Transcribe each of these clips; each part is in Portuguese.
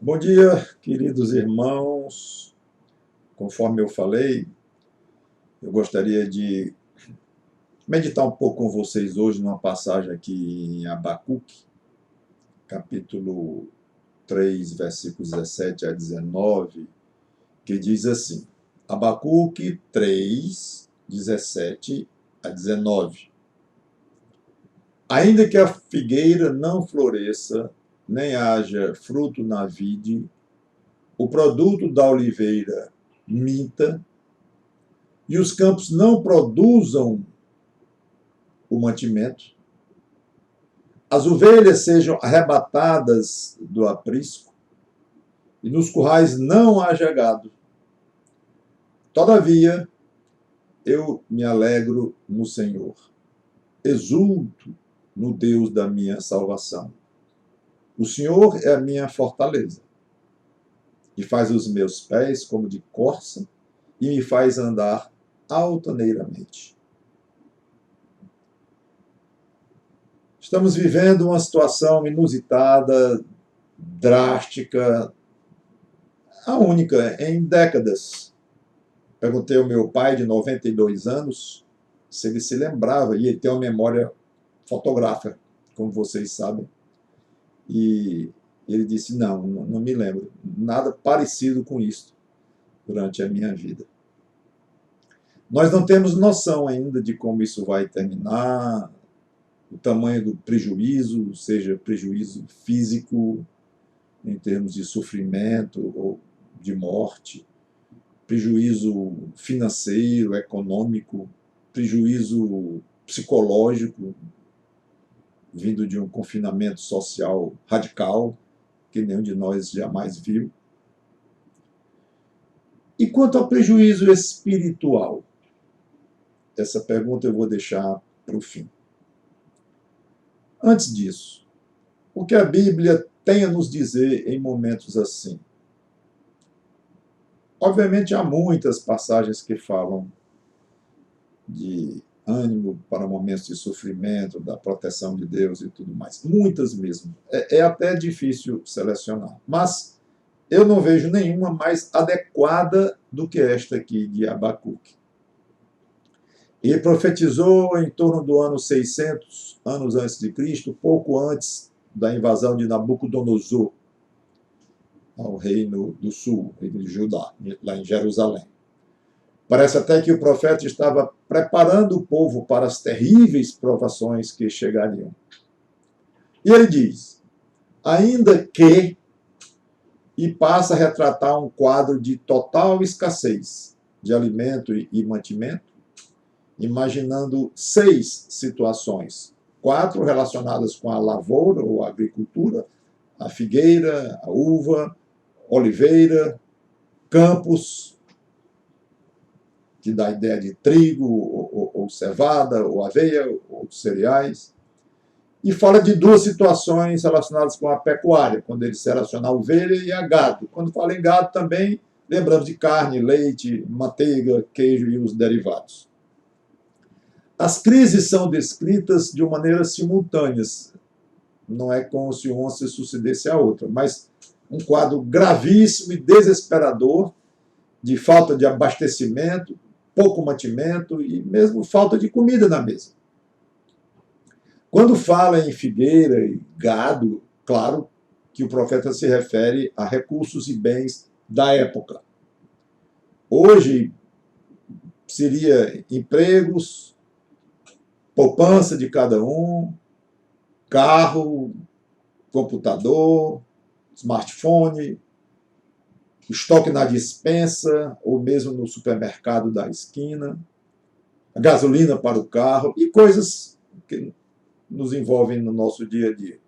Bom dia, queridos irmãos. Conforme eu falei, eu gostaria de meditar um pouco com vocês hoje numa passagem aqui em Abacuque, capítulo 3, versículos 17 a 19, que diz assim: Abacuque 3, 17 a 19. Ainda que a figueira não floresça, nem haja fruto na vide, o produto da oliveira minta, e os campos não produzam o mantimento, as ovelhas sejam arrebatadas do aprisco, e nos currais não haja gado. Todavia, eu me alegro no Senhor, exulto no Deus da minha salvação. O Senhor é a minha fortaleza, e faz os meus pés como de corça, e me faz andar altaneiramente. Estamos vivendo uma situação inusitada, drástica, a única em décadas. Perguntei ao meu pai, de 92 anos, se ele se lembrava, e ele tem uma memória fotográfica, como vocês sabem. E ele disse, não me lembro. Nada parecido com isso durante a minha vida. Nós não temos noção ainda de como isso vai terminar, o tamanho do prejuízo, seja prejuízo físico, em termos de sofrimento ou de morte, prejuízo financeiro, econômico, prejuízo psicológico, vindo de um confinamento social radical, que nenhum de nós jamais viu. E quanto ao prejuízo espiritual? Essa pergunta eu vou deixar para o fim. Antes disso, o que a Bíblia tem a nos dizer em momentos assim? Obviamente, há muitas passagens que falam de ânimo para momentos de sofrimento, da proteção de Deus e tudo mais. Muitas mesmo. É até difícil selecionar. Mas eu não vejo nenhuma mais adequada do que esta aqui de Abacuque. E profetizou em torno do ano 600 anos antes de Cristo, pouco antes da invasão de Nabucodonosor ao reino do sul, reino de Judá, lá em Jerusalém. Parece até que o profeta estava preparando o povo para as terríveis provações que chegariam. E ele diz, ainda que, e passa a retratar um quadro de total escassez de alimento e mantimento, imaginando 6 situações, 4 relacionadas com a lavoura ou a agricultura, a figueira, a uva, oliveira, campos, que dá a ideia de trigo, ou cevada, ou aveia, ou cereais, e fala de 2 situações relacionadas com a pecuária, quando ele se relaciona a ovelha e a gado. Quando fala em gado também, lembramos de carne, leite, manteiga, queijo e os derivados. As crises são descritas de uma maneira simultâneas. Não é como se uma se sucedesse à outra, mas um quadro gravíssimo e desesperador de falta de abastecimento, pouco mantimento e mesmo falta de comida na mesa. Quando fala em figueira e gado, claro que o profeta se refere a recursos e bens da época. Hoje seria empregos, poupança de cada um, carro, computador, smartphone, estoque na despensa ou mesmo no supermercado da esquina, gasolina para o carro e coisas que nos envolvem no nosso dia a dia.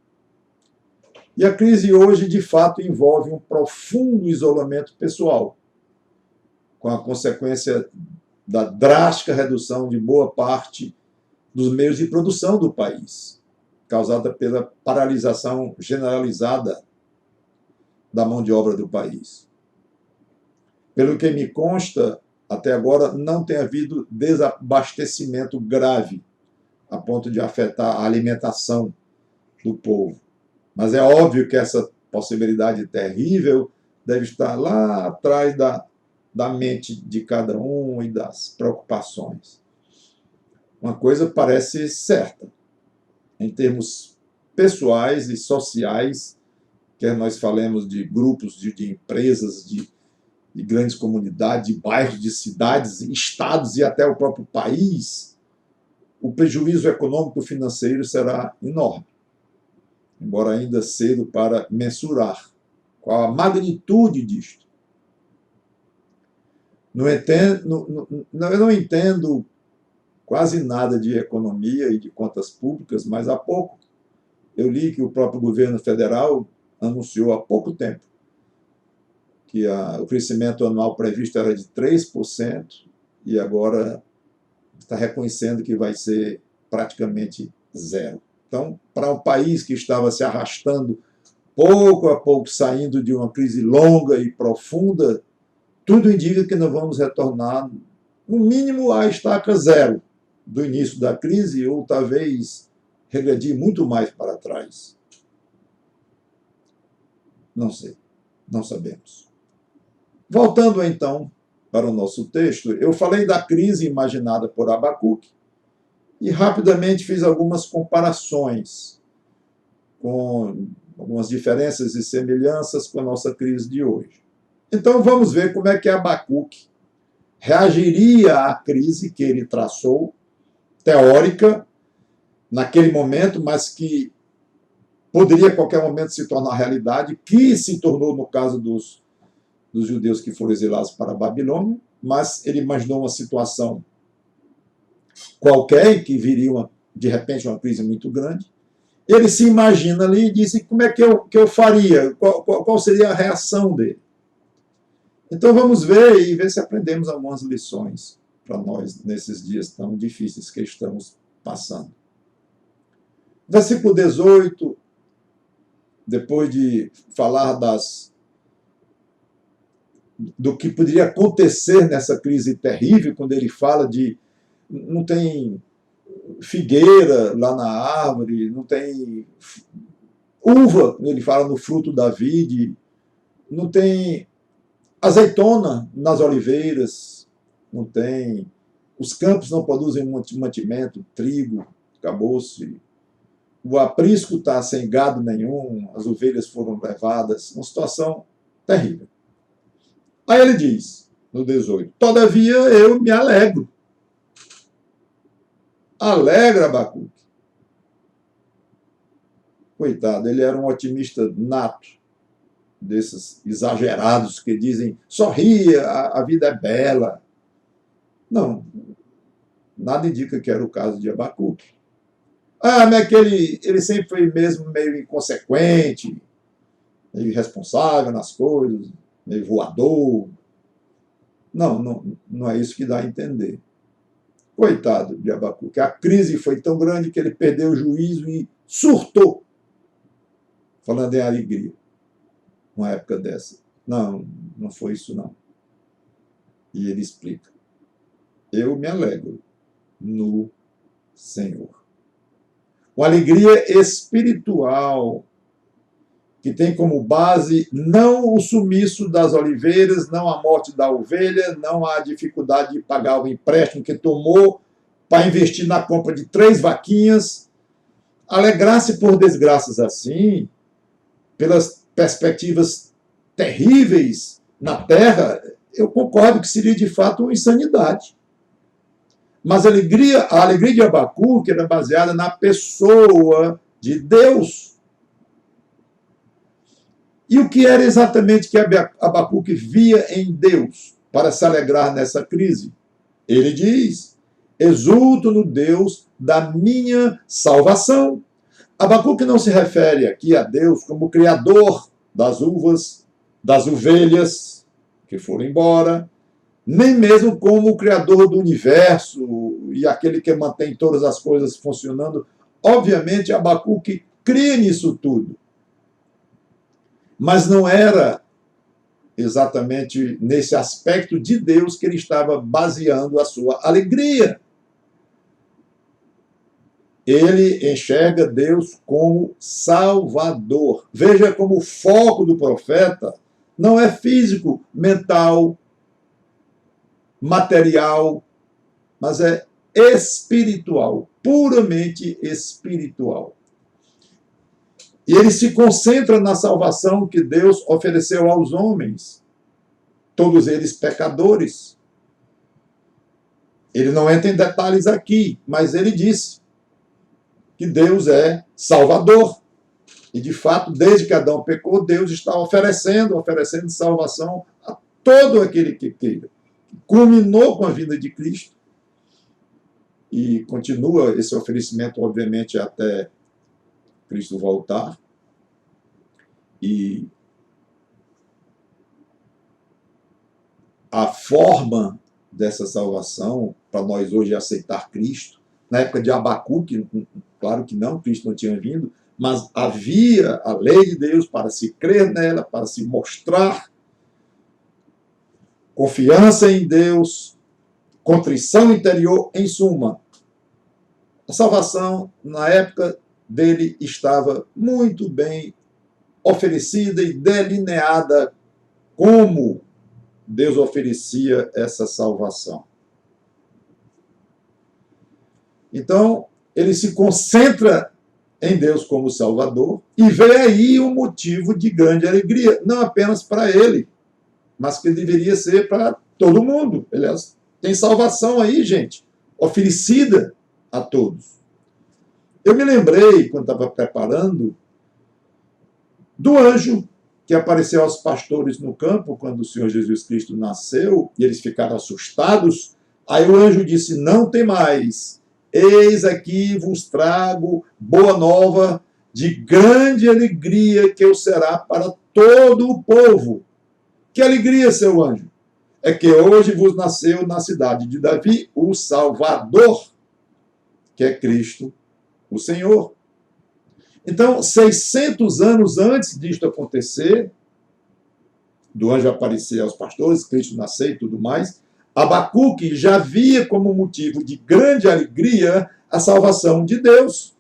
E a crise hoje, de fato, envolve um profundo isolamento pessoal, com a consequência da drástica redução de boa parte dos meios de produção do país, causada pela paralisação generalizada da mão de obra do país. Pelo que me consta, até agora não tem havido desabastecimento grave, a ponto de afetar a alimentação do povo. Mas é óbvio que essa possibilidade terrível deve estar lá atrás da mente de cada um e das preocupações. Uma coisa parece certa, em termos pessoais e sociais, quer nós falemos de grupos, de empresas, de grandes comunidades, de bairros, de cidades, estados e até o próprio país, o prejuízo econômico e financeiro será enorme, embora ainda cedo para mensurar qual a magnitude disto. Eu não entendo quase nada de economia e de contas públicas, mas há pouco eu li que o próprio governo federal anunciou há pouco tempo que o crescimento anual previsto era de 3% e agora está reconhecendo que vai ser praticamente zero. Então, para um país que estava se arrastando pouco a pouco, saindo de uma crise longa e profunda, tudo indica que nós vamos retornar, no mínimo, à estaca zero do início da crise, ou talvez regredir muito mais para trás. Não sei, não sabemos. Voltando, então, para o nosso texto, eu falei da crise imaginada por Abacuque e rapidamente fiz algumas comparações com algumas diferenças e semelhanças com a nossa crise de hoje. Então, vamos ver como é que Abacuque reagiria à crise que ele traçou, teórica, naquele momento, mas que poderia a qualquer momento se tornar realidade, que se tornou no caso dos judeus que foram exilados para a Babilônia, mas ele imaginou uma situação qualquer, que viria, de repente, uma crise muito grande. Ele se imagina ali e disse, como é que eu faria? Qual seria a reação dele? Então vamos ver e ver se aprendemos algumas lições para nós nesses dias tão difíceis que estamos passando. Versículo 18, depois de falar do que poderia acontecer nessa crise terrível, quando ele fala de não tem figueira lá na árvore, não tem uva, ele fala no fruto da vide, não tem azeitona nas oliveiras, não tem, os campos não produzem mantimento, trigo, acabou-se, o aprisco está sem gado nenhum, as ovelhas foram levadas, uma situação terrível. Aí ele diz, no 18, todavia eu me alegro. Alegra, Abacuque. Coitado, ele era um otimista nato, desses exagerados que dizem, sorria, a vida é bela. Não, nada indica que era o caso de Abacuque. Mas é que ele sempre foi mesmo meio inconsequente, meio irresponsável nas coisas, meio voador. Não é isso que dá a entender. Coitado de Abacuque. A crise foi tão grande que ele perdeu o juízo e surtou, falando em alegria, uma época dessa. Não foi isso não. E ele explica. Eu me alegro no Senhor. Uma alegria espiritual, que tem como base não o sumiço das oliveiras, não a morte da ovelha, não a dificuldade de pagar o empréstimo que tomou para investir na compra de 3 vaquinhas. Alegrar-se por desgraças assim, pelas perspectivas terríveis na terra, eu concordo que seria de fato uma insanidade. Mas a alegria de Abacuque era baseada na pessoa de Deus. E o que era exatamente que Abacuque via em Deus para se alegrar nessa crise? Ele diz, exulto no Deus da minha salvação. Abacuque não se refere aqui a Deus como criador das uvas, das ovelhas que foram embora, nem mesmo como o criador do universo e aquele que mantém todas as coisas funcionando. Obviamente, Abacuque crê nisso tudo. Mas não era exatamente nesse aspecto de Deus que ele estava baseando a sua alegria. ele enxerga Deus como Salvador. Veja como o foco do profeta não é físico, mental, material, mas é espiritual, puramente espiritual. E ele se concentra na salvação que Deus ofereceu aos homens, todos eles pecadores. Ele não entra em detalhes aqui, mas ele disse que Deus é Salvador. E, de fato, desde que Adão pecou, Deus está oferecendo salvação a todo aquele que queira. Culminou com a vinda de Cristo e continua esse oferecimento, obviamente, até Cristo voltar. E a forma dessa salvação, para nós hoje aceitar Cristo, na época de Abacuque, claro que não, Cristo não tinha vindo, mas havia a lei de Deus para se crer nela, para se mostrar confiança em Deus, contrição interior, em suma. A salvação, na época dele, estava muito bem oferecida e delineada como Deus oferecia essa salvação. Então, ele se concentra em Deus como Salvador e vê aí um motivo de grande alegria, não apenas para ele, mas que deveria ser para todo mundo. Aliás, tem salvação aí, gente, oferecida a todos. Eu me lembrei, quando estava preparando, do anjo que apareceu aos pastores no campo, quando o Senhor Jesus Cristo nasceu, e eles ficaram assustados. Aí o anjo disse: não temais, eis aqui vos trago boa nova de grande alegria, que eu será para todo o povo. Que alegria, seu anjo! É que hoje vos nasceu na cidade de Davi o Salvador, que é Cristo, o Senhor. Então, 600 anos antes disto acontecer, do anjo aparecer aos pastores, Cristo nascer e tudo mais, Abacuque já via como motivo de grande alegria a salvação de Deus,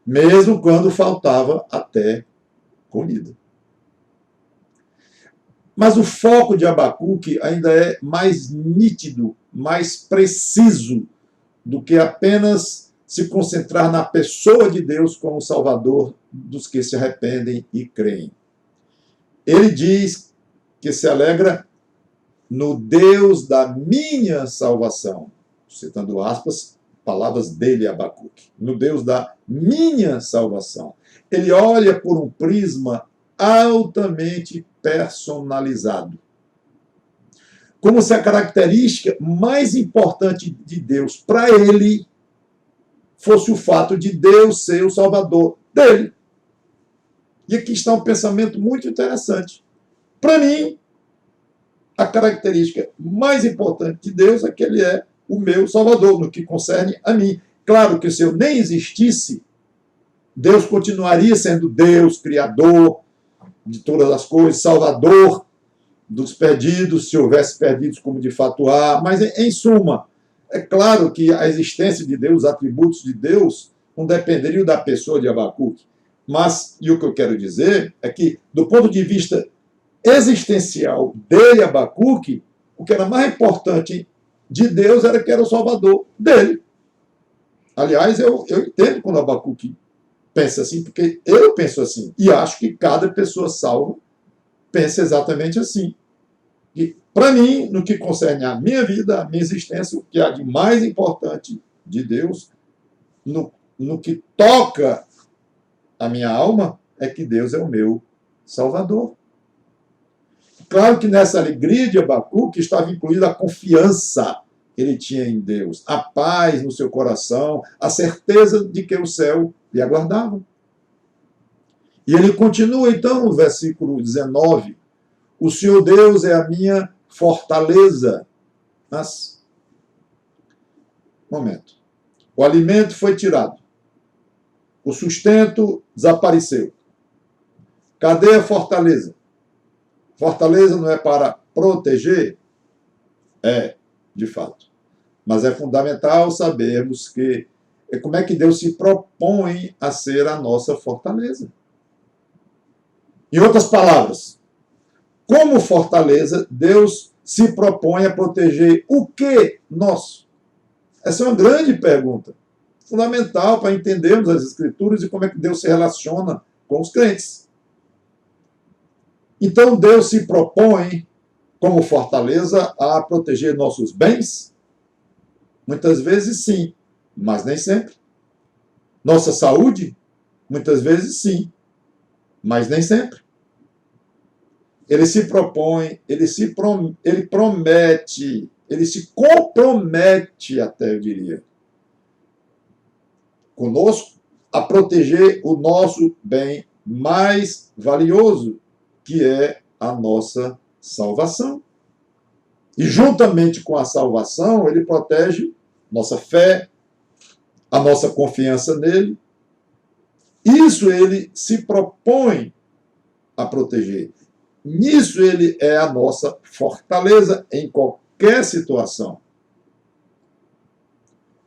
mesmo quando faltava até comida. Mas o foco de Abacuque ainda é mais nítido, mais preciso do que apenas se concentrar na pessoa de Deus como Salvador dos que se arrependem e creem. Ele diz que se alegra no Deus da minha salvação, citando aspas, palavras dele, Abacuque, no Deus da minha salvação. Ele olha por um prisma altamente personalizado, como se a característica mais importante de Deus para ele fosse o fato de Deus ser o Salvador dele. E aqui está um pensamento muito interessante. Para mim, a característica mais importante de Deus é que ele é o meu Salvador, no que concerne a mim. Claro que se eu nem existisse, Deus continuaria sendo Deus, Criador de todas as coisas, Salvador dos perdidos, se houvesse perdidos como de fato há, mas em suma, é claro que a existência de Deus, os atributos de Deus, não dependeriam da pessoa de Abacuque. Mas, e o que eu quero dizer é que, do ponto de vista existencial dele, Abacuque, o que era mais importante de Deus era que era o Salvador dele. Aliás, eu entendo quando Abacuque pensa assim, porque eu penso assim, e acho que cada pessoa salva pensa exatamente assim. E, para mim, no que concerne a minha vida, a minha existência, o que há de mais importante de Deus, no que toca a minha alma, é que Deus é o meu Salvador. Claro que nessa alegria de Abacuque estava incluída a confiança que ele tinha em Deus, a paz no seu coração, a certeza de que o céu lhe aguardava. E ele continua, então, no versículo 19, o Senhor Deus é a minha fortaleza. Mas, momento, o alimento foi tirado, o sustento desapareceu. Cadê a fortaleza? Fortaleza não é para proteger? É, de fato. Mas é fundamental sabermos que como é que Deus se propõe a ser a nossa fortaleza. Em outras palavras, como fortaleza, Deus se propõe a proteger o que nosso? Essa é uma grande pergunta, fundamental para entendermos as Escrituras e como é que Deus se relaciona com os crentes. Então, Deus se propõe, como fortaleza, a proteger nossos bens? Muitas vezes, sim, mas nem sempre. Nossa saúde? Muitas vezes, sim, mas nem sempre. Ele se propõe, ele promete, ele se compromete, até eu diria, conosco, a proteger o nosso bem mais valioso, que é a nossa salvação. E juntamente com a salvação, ele protege nossa fé, a nossa confiança nele. Isso ele se propõe a proteger. Nisso ele é a nossa fortaleza em qualquer situação.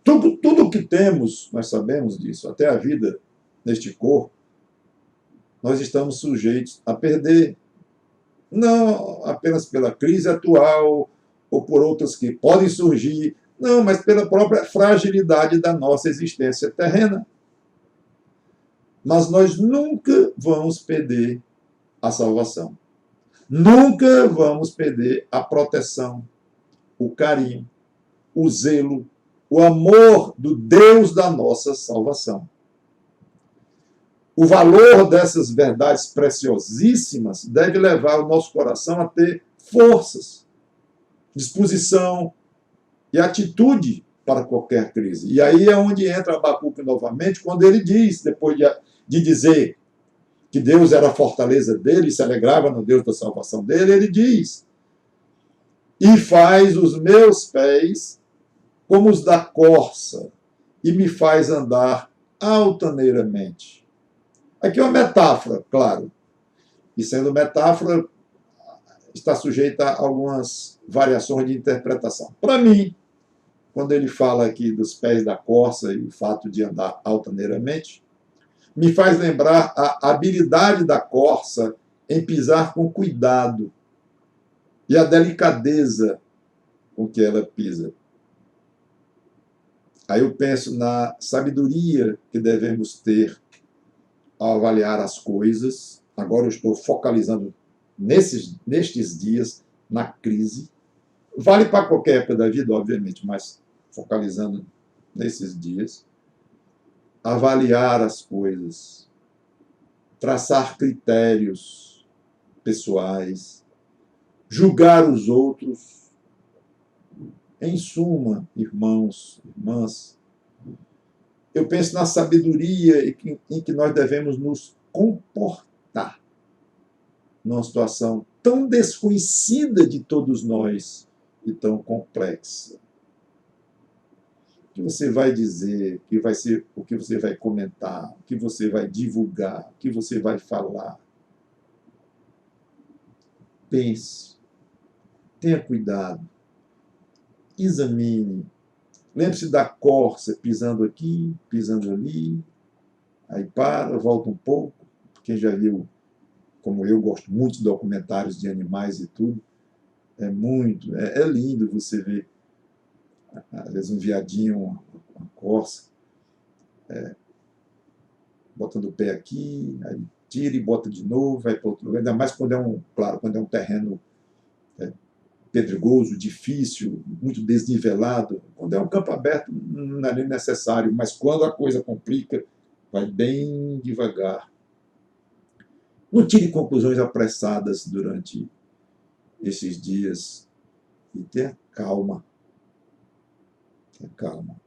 Tudo que temos, nós sabemos disso, até a vida neste corpo, nós estamos sujeitos a perder. Não apenas pela crise atual ou por outras que podem surgir, não, mas pela própria fragilidade da nossa existência terrena. Mas nós nunca vamos perder a salvação. Nunca vamos perder a proteção, o carinho, o zelo, o amor do Deus da nossa salvação. O valor dessas verdades preciosíssimas deve levar o nosso coração a ter forças, disposição e atitude para qualquer crise. E aí é onde entra Abacuque novamente, quando ele diz, depois de dizer que Deus era a fortaleza dele, se alegrava no Deus da salvação dele, ele diz: e faz os meus pés como os da corça, e me faz andar altaneiramente. Aqui é uma metáfora, claro. E sendo metáfora, está sujeita a algumas variações de interpretação. Para mim, quando ele fala aqui dos pés da corça e o fato de andar altaneiramente, me faz lembrar a habilidade da corça em pisar com cuidado e a delicadeza com que ela pisa. Aí eu penso na sabedoria que devemos ter ao avaliar as coisas. Agora eu estou focalizando nestes dias, na crise. Vale para qualquer época da vida, obviamente, mas focalizando nesses dias. Avaliar as coisas, traçar critérios pessoais, julgar os outros. Em suma, irmãos, irmãs, eu penso na sabedoria em que nós devemos nos comportar numa situação tão desconhecida de todos nós e tão complexa. O que você vai dizer, que vai ser, o que você vai comentar, o que você vai divulgar, o que você vai falar. Pense, tenha cuidado, examine. Lembre-se da corça, pisando aqui, pisando ali, aí para, volta um pouco. Quem já viu, como eu, gosto muito de documentários de animais e tudo, é lindo você ver, às vezes, um viadinho, uma corça, botando o pé aqui, aí tira e bota de novo, vai para outro lugar, ainda mais quando é um terreno pedregoso, difícil, muito desnivelado. Quando é um campo aberto, não é nem necessário, mas quando a coisa complica, vai bem devagar. Não tire conclusões apressadas durante esses dias e tenha calma. Tenha calma.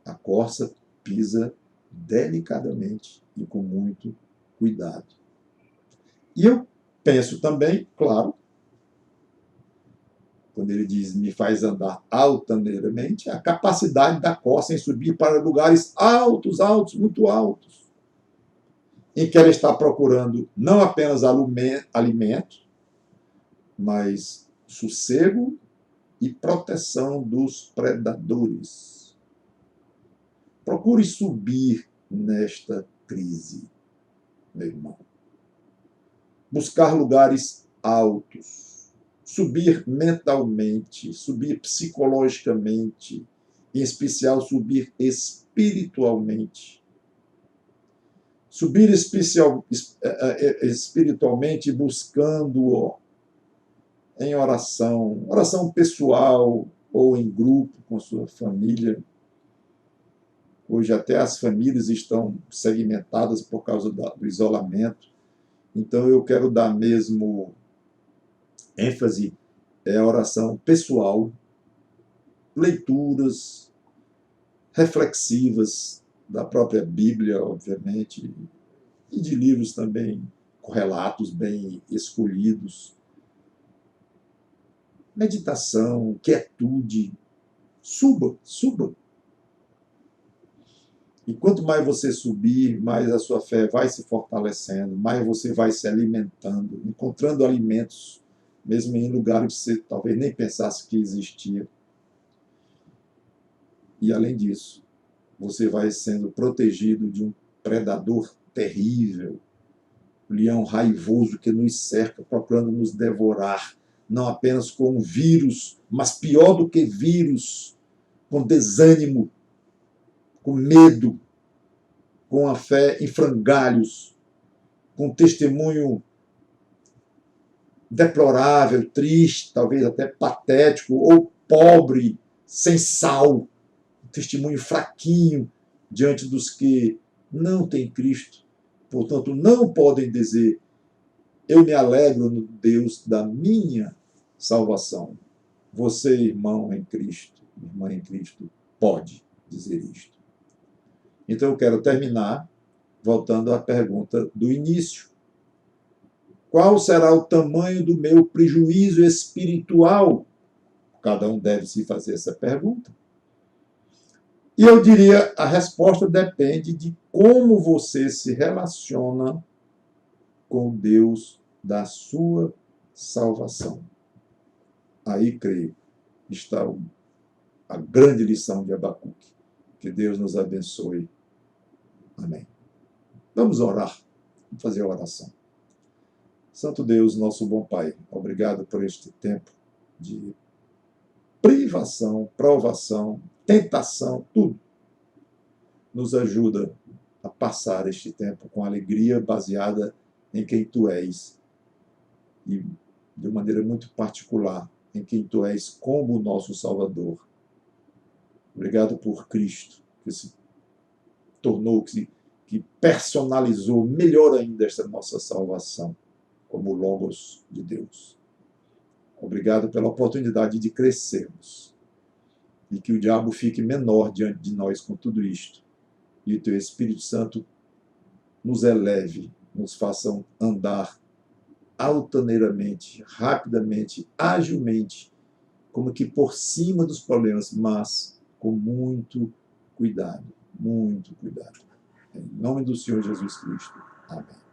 A corça pisa delicadamente e com muito cuidado. E eu penso também, claro, quando ele diz me faz andar altaneiramente, a capacidade da corça em subir para lugares altos, altos, muito altos, em que ela está procurando não apenas alimento, mas sossego e proteção dos predadores. Procure subir nesta crise, meu irmão. Buscar lugares altos, subir mentalmente, subir psicologicamente, em especial subir espiritualmente. Subir espiritualmente buscando em oração pessoal ou em grupo com sua família. Hoje até as famílias estão segmentadas por causa do isolamento. Então eu quero dar mesmo ênfase à oração pessoal, leituras reflexivas da própria Bíblia, obviamente, e de livros também correlatos, bem escolhidos. Meditação, quietude, suba. E quanto mais você subir, mais a sua fé vai se fortalecendo, mais você vai se alimentando, encontrando alimentos, mesmo em lugares que você talvez nem pensasse que existia. E, além disso, você vai sendo protegido de um predador terrível, um leão raivoso que nos cerca, procurando nos devorar, não apenas com um vírus, mas pior do que vírus, com desânimo, com medo, com a fé em frangalhos, com testemunho deplorável, triste, talvez até patético, ou pobre, sem sal, um testemunho fraquinho diante dos que não têm Cristo. Portanto, não podem dizer: eu me alegro no Deus da minha salvação. Você, irmão em Cristo, irmã em Cristo, pode dizer isto. Então eu quero terminar voltando à pergunta do início. Qual será o tamanho do meu prejuízo espiritual? Cada um deve se fazer essa pergunta. E eu diria, a resposta depende de como você se relaciona com Deus da sua salvação. Aí, creio, está a grande lição de Abacuque. Que Deus nos abençoe. Amém. Vamos orar. Vamos fazer a oração. Santo Deus, nosso bom Pai, obrigado por este tempo de privação, provação, tentação, tudo. Nos ajuda a passar este tempo com alegria baseada em quem Tu és e, de maneira muito particular, em quem Tu és como o nosso Salvador. Obrigado por Cristo, que se tornou, que personalizou melhor ainda esta nossa salvação, como Logos de Deus. Obrigado pela oportunidade de crescermos e que o diabo fique menor diante de nós com tudo isto. E o Teu Espírito Santo nos eleve, nos faça andar altaneiramente, rapidamente, agilmente, como que por cima dos problemas, mas com muito cuidado, muito cuidado. Em nome do Senhor Jesus Cristo. Amém.